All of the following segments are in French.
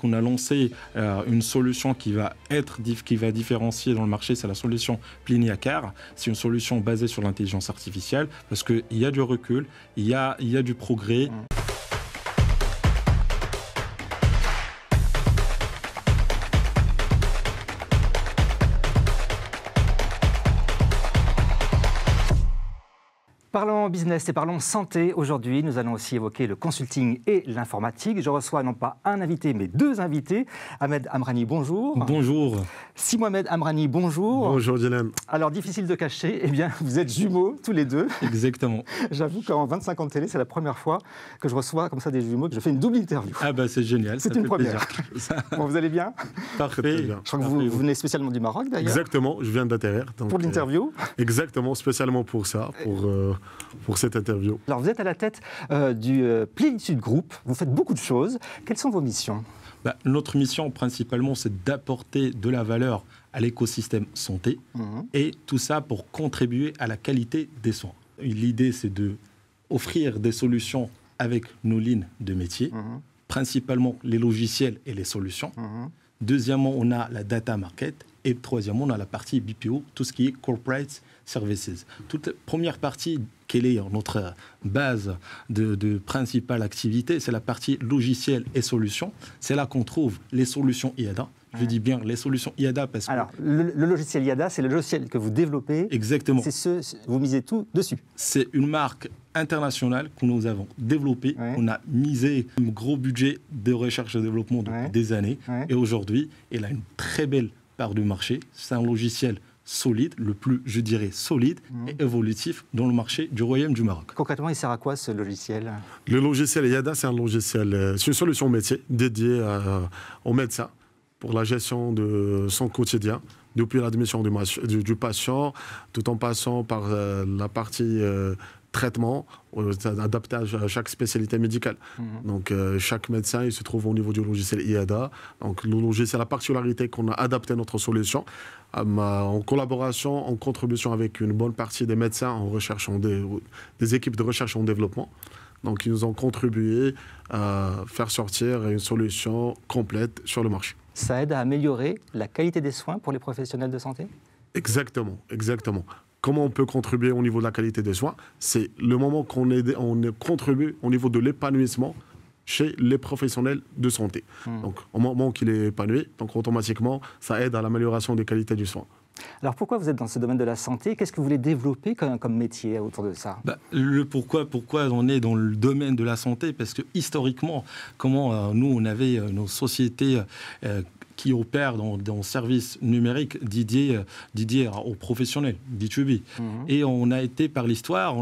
On a lancé une solution qui va différencier dans le marché, c'est la solution Pliniacare. C'est une solution basée sur l'intelligence artificielle parce qu'il y a du recul, il y a du progrès. Parlons business et parlons santé. Aujourd'hui, nous allons aussi évoquer le consulting et l'informatique. Je reçois non pas un invité, mais deux invités. Ahmed Amrani, bonjour. Bonjour. Si Mohamed Amrani, bonjour. Bonjour Dylan. Alors, difficile de cacher, eh bien, vous êtes jumeaux tous les deux. Exactement. J'avoue qu'en 25 ans de télé, c'est la première fois que je reçois comme ça des jumeaux, que je fais une double interview. Ah bah c'est génial. C'est une première. Bon, vous allez bien? Parfait. Je crois que vous venez spécialement du Maroc d'ailleurs. Exactement, je viens d'atterrir. Pour l'interview. Exactement, spécialement pour ça, pour cette interview. Alors vous êtes à la tête du Plénitude Group, vous faites beaucoup de choses. Quelles sont vos missions? Notre mission principalement, c'est d'apporter de la valeur à l'écosystème santé et tout ça pour contribuer à la qualité des soins. L'idée, c'est d'offrir des solutions avec nos lignes de métier, principalement les logiciels et les solutions. Deuxièmement, on a la data market. Et troisièmement, on a la partie BPO, tout ce qui est corporate services. Toute la première partie, quelle est notre base de principale activité, c'est la partie logiciel et solutions. C'est là qu'on trouve les solutions IADA. Je dis bien les solutions IADA parce que... Alors, le logiciel IADA, c'est le logiciel que vous développez. Exactement. Vous misez tout dessus. C'est une marque internationale que nous avons développée. Ouais. On a misé un gros budget de recherche et développement depuis des années. Ouais. Et aujourd'hui, elle a une très belle part du marché. C'est un logiciel solide, le plus, je dirais, solide et évolutif dans le marché du Royaume du Maroc. Concrètement, il sert à quoi ce logiciel? Le logiciel IADA, c'est un logiciel, c'est une solution métier dédiée aux médecins pour la gestion de son quotidien, depuis l'admission du patient, tout en passant par la partie traitement, adapté à chaque spécialité médicale. Donc, chaque médecin, il se trouve au niveau du logiciel IADA. Donc, le logiciel, la particularité qu'on a adapté notre solution en collaboration, en contribution avec une bonne partie des médecins en recherche, des équipes de recherche et en développement. Donc, ils nous ont contribué à faire sortir une solution complète sur le marché. Ça aide à améliorer la qualité des soins pour les professionnels de santé? Exactement, exactement. Comment on peut contribuer au niveau de la qualité des soins? C'est le moment qu'on contribue au niveau de l'épanouissement chez les professionnels de santé. Donc, au moment qu'il est épanoui, donc automatiquement, ça aide à l'amélioration des qualités du soin. Alors pourquoi vous êtes dans ce domaine de la santé? Qu'est-ce que vous voulez développer comme métier autour de ça? Pourquoi on est dans le domaine de la santé? Parce que historiquement, nous, on avait nos sociétés qui opèrent dans le service numérique dédié aux professionnels, B2B. Et on a été, par l'histoire,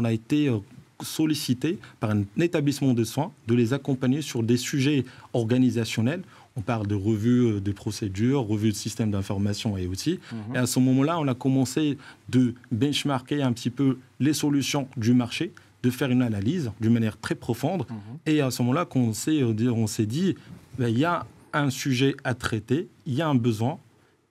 sollicité par un établissement de soins de les accompagner sur des sujets organisationnels. On parle de revue de procédures, revue de systèmes d'information et outils. Et à ce moment-là, on a commencé de benchmarker un petit peu les solutions du marché, de faire une analyse d'une manière très profonde. Et à ce moment-là, on s'est dit, il y a un sujet à traiter, il y a un besoin,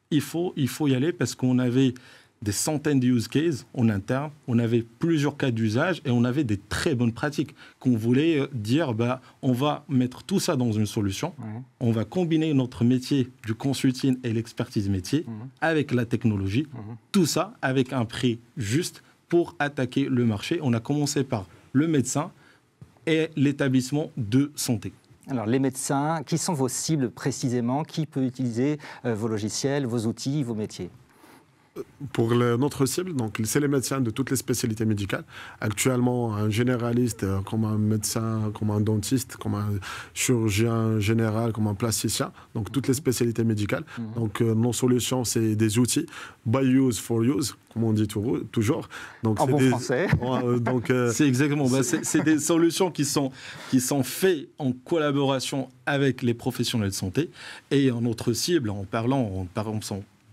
il faut y aller parce qu'on avait des centaines de use cases en interne, on avait plusieurs cas d'usage et on avait des très bonnes pratiques qu'on voulait dire, on va mettre tout ça dans une solution, on va combiner notre métier du consulting et l'expertise métier avec la technologie, tout ça avec un prix juste pour attaquer le marché. On a commencé par le médecin et l'établissement de santé. Alors, les médecins, qui sont vos cibles précisément? Qui peut utiliser vos logiciels, vos outils, vos métiers? Pour notre cible, c'est les médecins de toutes les spécialités médicales. Actuellement, un généraliste, comme un médecin, comme un dentiste, comme un chirurgien général, comme un plasticien, donc toutes les spécialités médicales. Donc, nos solutions, c'est des outils by use for use, comme on dit toujours. Donc, en bon français. C'est exactement. C'est des solutions qui sont faites en collaboration avec les professionnels de santé. Et notre cible, en parlant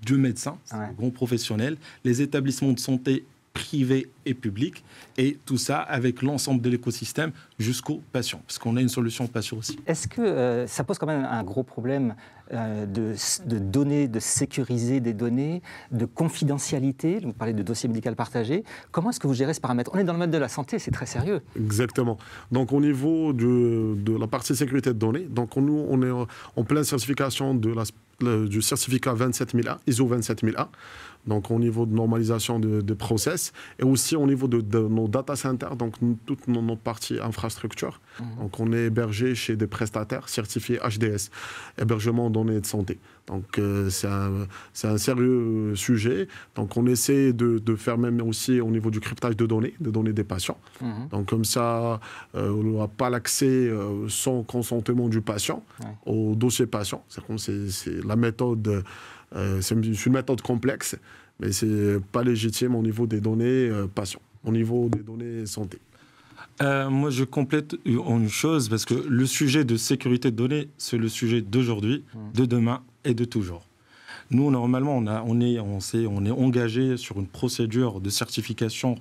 de médecins, grands professionnels, les établissements de santé privé et public, et tout ça avec l'ensemble de l'écosystème jusqu'au patient, parce qu'on a une solution patient aussi. Est-ce que ça pose quand même un gros problème de données, de sécuriser des données, de confidentialité? Vous parlez de dossier médical partagé. Comment est-ce que vous gérez ce paramètre? On est dans le mode de la santé, c'est très sérieux. Exactement. Donc au niveau de la partie sécurité de données, donc nous on est en pleine certification du certificat 27001, ISO 27001. Donc au niveau de normalisation de process, et aussi au niveau de nos data centers, donc toute notre partie infrastructure. Donc on est hébergé chez des prestataires certifiés HDS, hébergement données de santé. Donc c'est un sérieux sujet. Donc on essaie de faire même aussi au niveau du cryptage de données des patients. Donc comme ça, on n'aura pas l'accès sans consentement du patient au dossier patient. C'est la méthode. C'est une méthode complexe, mais ce n'est pas légitime au niveau des données patients, au niveau des données santé. Moi, je complète une chose, parce que le sujet de sécurité de données, c'est le sujet d'aujourd'hui, de demain et de toujours. Nous, normalement, on est engagé sur une procédure de certification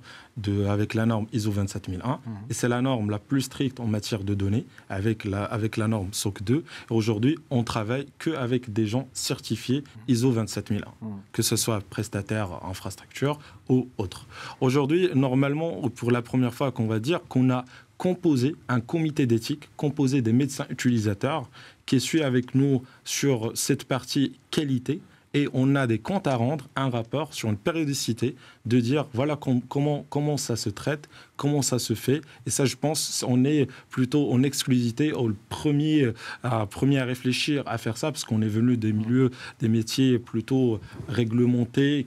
avec la norme ISO 27001. Et c'est la norme la plus stricte en matière de données, avec la norme SOC 2. Aujourd'hui, on travaille qu'avec des gens certifiés ISO 27001, que ce soit prestataire, infrastructure ou autre. Aujourd'hui, normalement, pour la première fois qu'on va dire qu'on a composé un comité d'éthique, composé des médecins utilisateurs, qui suit avec nous sur cette partie qualité. Et on a des comptes à rendre, un rapport sur une périodicité, de dire voilà comment ça se traite, comment ça se fait. Et ça, je pense, on est plutôt en exclusivité, le premier à réfléchir à faire ça, parce qu'on est venu des milieux, des métiers plutôt réglementés,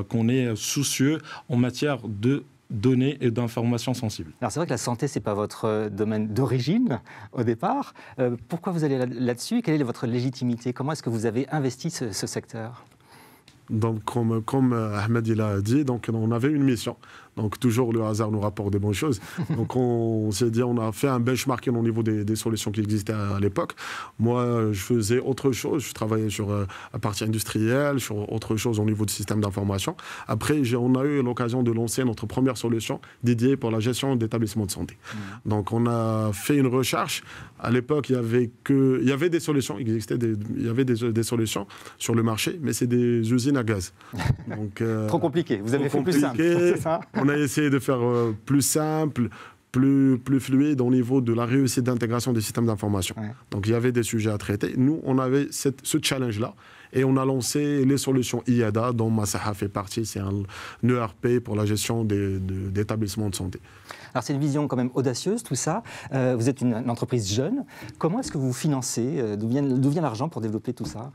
qu'on est soucieux en matière de données et d'informations sensibles. Alors c'est vrai que la santé, ce n'est pas votre domaine d'origine au départ. Pourquoi vous allez là-dessus? Quelle est votre légitimité? Comment est-ce que vous avez investi ce secteur? Donc, comme Ahmed il a dit, donc, on avait une mission. Donc, toujours le hasard nous rapporte des bonnes choses. Donc, on s'est dit, on a fait un benchmarking au niveau des solutions qui existaient à l'époque. Moi, je faisais autre chose. Je travaillais sur la partie industrielle, sur autre chose au niveau du système d'information. Après, on a eu l'occasion de lancer notre première solution dédiée pour la gestion d'établissements de santé. Donc, on a fait une recherche. À l'époque, il y avait des solutions, il y avait des solutions sur le marché, mais c'est des usines à gaz. Donc, trop compliqué. Vous avez fait plus simple, c'est ça? On a essayé de faire plus simple, plus fluide au niveau de la réussite d'intégration des systèmes d'information. Donc il y avait des sujets à traiter. Nous, on avait ce challenge-là. Et on a lancé les solutions IADA, dont Masaha fait partie. C'est un ERP pour la gestion d'établissements de santé. Alors c'est une vision quand même audacieuse, tout ça. Vous êtes une entreprise jeune. Comment est-ce que vous vous financez? D'où vient l'argent pour développer tout ça?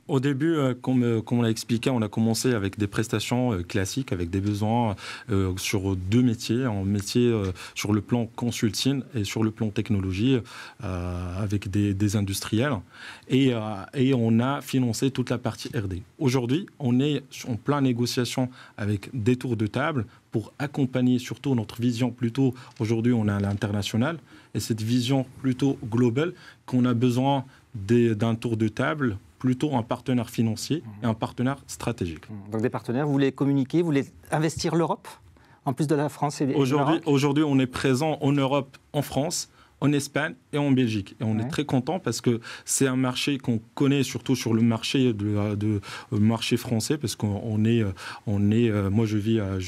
Au début, comme on l'a expliqué, on a commencé avec des prestations classiques, avec des besoins sur deux métiers, sur le plan consulting et sur le plan technologie, avec des industriels. Et on a financé toute la partie R&D. Aujourd'hui, on est en plein négociation avec des tours de table pour accompagner surtout notre vision plutôt, aujourd'hui on est à l'international, et cette vision plutôt globale qu'on a besoin d'un tour de table, plutôt un partenaire financier et un partenaire stratégique. Donc des partenaires, vous voulez communiquer, vous voulez investir l'Europe, en plus de la France et de l'Europe? Aujourd'hui, on est présent en Europe, en France, en Espagne et en Belgique. Et on est très content parce que c'est un marché qu'on connaît surtout sur le marché marché français, parce qu'on est, moi je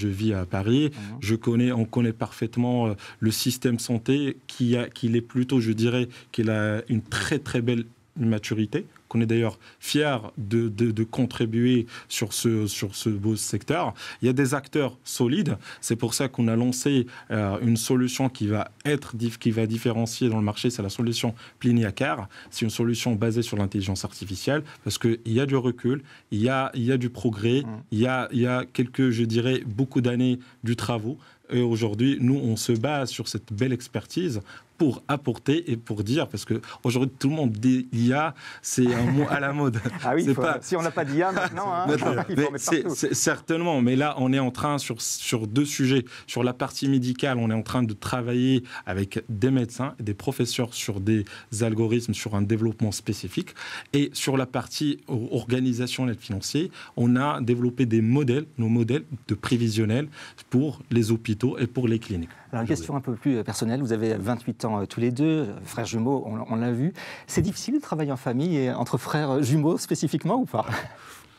vis à Paris, on connaît parfaitement le système santé qu'il est plutôt, je dirais, qu'il a une très très belle maturité, qu'on est d'ailleurs fiers de contribuer sur ce beau secteur. Il y a des acteurs solides, c'est pour ça qu'on a lancé une solution qui va différencier dans le marché, c'est la solution Pliniacare. C'est une solution basée sur l'intelligence artificielle, parce qu'il y a du recul, il y a du progrès, il y a je dirais, beaucoup d'années du travaux. Et aujourd'hui, nous, on se base sur cette belle expertise pour apporter et pour dire, parce qu'aujourd'hui, tout le monde dit l'IA, c'est un mot à la mode. Ah oui, si on n'a pas d'IA maintenant, il faut en mettre partout. Certainement, mais là, on est en train, sur deux sujets. Sur la partie médicale, on est en train de travailler avec des médecins et des professeurs sur des algorithmes, sur un développement spécifique. Et sur la partie organisationnelle financière, on a développé nos modèles de prévisionnels pour les hôpitaux et pour les cliniques. Alors, une question un peu plus personnelle. Vous avez 28 ans tous les deux, frères jumeaux, on l'a vu. C'est difficile de travailler en famille et entre frères jumeaux spécifiquement ou pas ?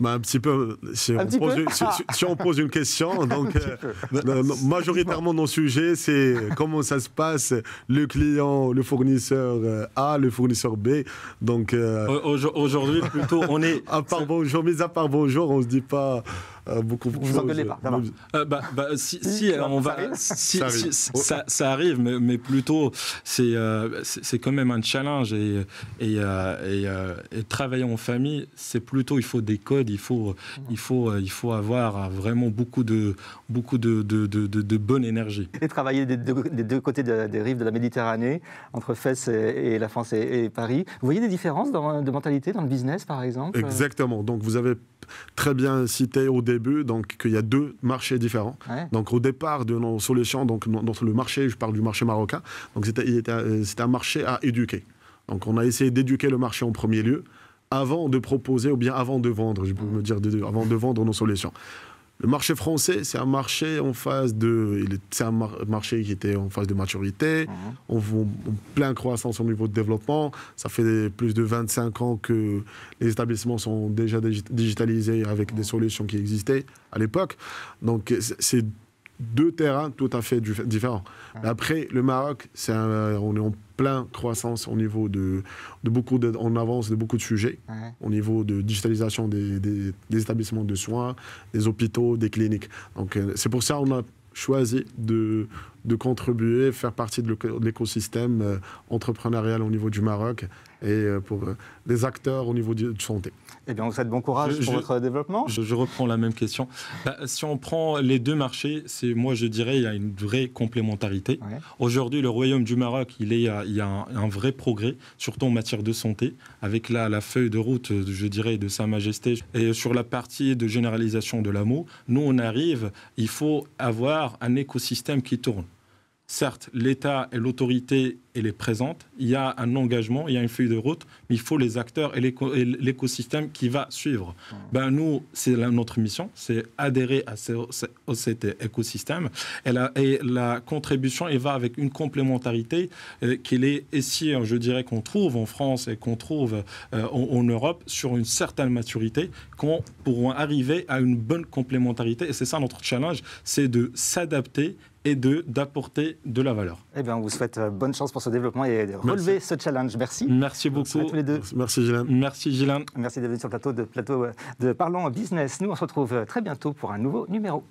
Un petit peu. Si on pose une question, donc majoritairement nos sujets, c'est comment ça se passe, le client, le fournisseur A, le fournisseur B. Donc aujourd'hui, plutôt, on est. À part bonjour, on se dit pas. Beaucoup de vous engueulez pas, ça arrive, mais plutôt c'est quand même un challenge et travailler en famille, c'est plutôt, il faut des codes, il faut avoir vraiment beaucoup de bonne énergie. Et travailler des deux côtés des rives de la Méditerranée, entre Fès et la France et Paris. Vous voyez des différences de mentalité dans le business, par exemple ? Exactement. Donc vous avez très bien cité au début donc qu'il y a deux marchés différents. Ouais. Donc au départ de nos solutions, donc dans le marché, je parle du marché marocain, donc c'était un marché à éduquer. Donc on a essayé d'éduquer le marché en premier lieu avant de proposer ou bien avant de vendre, je peux me dire avant de vendre nos solutions. Le marché français, c'est un marché marché qui était en phase de maturité, en pleine croissance au niveau de développement. Ça fait plus de 25 ans que les établissements sont déjà digitalisés avec des solutions qui existaient à l'époque. Donc, c'est deux terrains tout à fait différents. Mais après, le Maroc, on est en pleine croissance au niveau on avance de beaucoup de sujets, au niveau de digitalisation des établissements de soins, des hôpitaux, des cliniques. Donc c'est pour ça qu'on a choisi de contribuer, faire partie de l'écosystème entrepreneurial au niveau du Maroc et pour les acteurs au niveau de santé. Eh bien, vous faites bon courage pour votre développement. Je reprends la même question. Si on prend les deux marchés, moi je dirais il y a une vraie complémentarité. Ouais. Aujourd'hui, le Royaume du Maroc, il y a un vrai progrès, surtout en matière de santé, avec la feuille de route, je dirais, de Sa Majesté. Et sur la partie de généralisation de l'AMO, nous on arrive, il faut avoir un écosystème qui tourne. Certes, l'État et l'autorité, elle est présente, il y a un engagement, il y a une feuille de route, mais il faut les acteurs et l'écosystème qui va suivre. Nous, c'est notre mission, c'est adhérer à cet écosystème. Et la contribution, elle va avec une complémentarité qu'il est ici, je dirais, qu'on trouve en France et qu'on trouve en Europe sur une certaine maturité, qu'on pourra arriver à une bonne complémentarité. Et c'est ça notre challenge, c'est de s'adapter et d'apporter de la valeur. Eh bien, on vous souhaite bonne chance pour ce développement et de relever ce challenge. Merci. Merci beaucoup. Merci à tous les deux. Merci Gilles. Merci Gilles. Merci d'être venu sur le plateau de Parlons Business. Nous, on se retrouve très bientôt pour un nouveau numéro.